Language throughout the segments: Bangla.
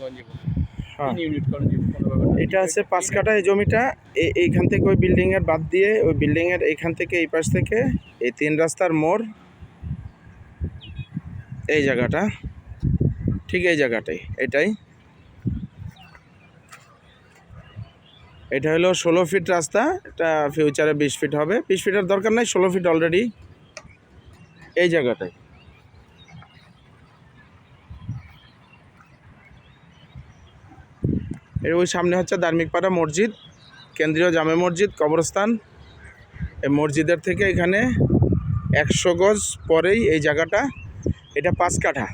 হ্যাঁ, এটা আছে 5 কাঠা এই জমিটা। এইখান থেকে ওই বিল্ডিংয়ের বাদ দিয়ে ওই বিল্ডিংয়ের এইখান থেকে এই পাশ থেকে এই 3 রাস্তার মোড় এই জায়গাটা, ঠিক এই জায়গাটাই, এটাই। এটা হলো 16 ফিট রাস্তা, এটা ফিউচারে 20 ফিট হবে। 20 ফিটের দরকার নাই, 16 ফিট অলরেডি এই জায়গাটায়। এর ওই সামনে হচ্ছে ধার্মিকপাড়া মসজিদ, কেন্দ্রীয় জামে মসজিদ, কবরস্থান। এই মসজিদের থেকে এখানে 100 গজ পরেই এই জায়গাটা। এটা 5 কাঠা।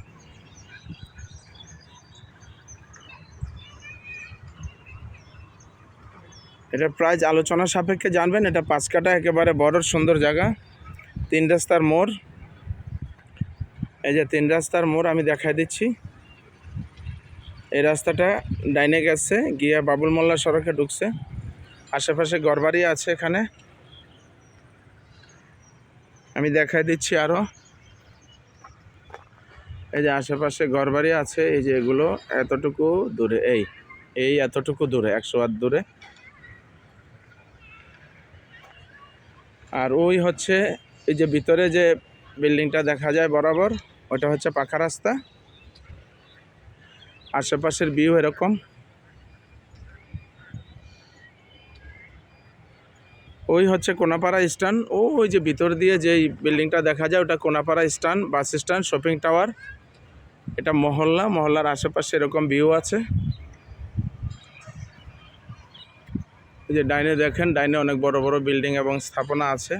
এটা প্রাইস আলোচনা সাপেক্ষে জানবেন। এটা 5 কাঠা, একেবারে বড় সুন্দর জায়গা। 3 রাস্তার মোড়, এই যে 3 রাস্তার মোড় আমি দেখাই দিচ্ছি। এই রাস্তাটা ডাইনে গেছে গিয়া বাবুল মোল্লা সড়কে ঢুকছে। আশেপাশে ঘরবাড়ি আছে এখানে, আমি দেখাই দিচ্ছি আরও। এই যে আশেপাশে ঘরবাড়ি আছে, এই যে এগুলো এতটুকু দূরে, এই এতটুকু দূরে, 100 হাত দূরে। আর ওই হচ্ছে এই যে ভিতরে যে বিল্ডিংটা দেখা যায় বরাবর, ওটা হচ্ছে পাকা রাস্তা। আশেপাশের ভিউ এরকম। ওই হচ্ছে কোনাপাড়া স্ট্যান্ড। ওই যে ভিতর দিয়ে যেই বিল্ডিংটা দেখা যায় ওটা Konapara stand, bus stand, shopping tower. এটা মহল্লা, মহল্লার আশেপাশে এরকম ভিউ আছে। এই যে ডাইনে দেখেন, ডাইনে অনেক বড় বড় বিল্ডিং এবং স্থাপনা আছে।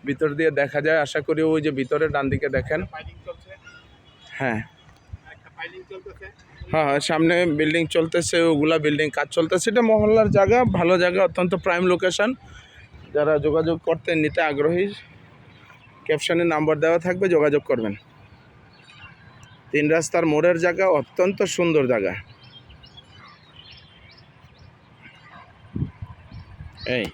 ভিতর দিয়ে দেখা যায়, আশা করি ওই যে ভিতরে ডান দিকে দেখেন। হ্যাঁ হ্যাঁ, সামনে বিল্ডিং চলতেছে, ওগুলা বিল্ডিং কাজ চলতেছে। এটা মহল্লার জায়গা, ভালো জায়গা, অত্যন্ত প্রাইম লোকেশন। যারা যোগাযোগ করতে নিতে আগ্রহী, ক্যাপশনে নাম্বার দেওয়া থাকবে, যোগাযোগ করবেন। 3 রাস্তার মোড়ের জায়গা, অত্যন্ত সুন্দর জায়গা। এই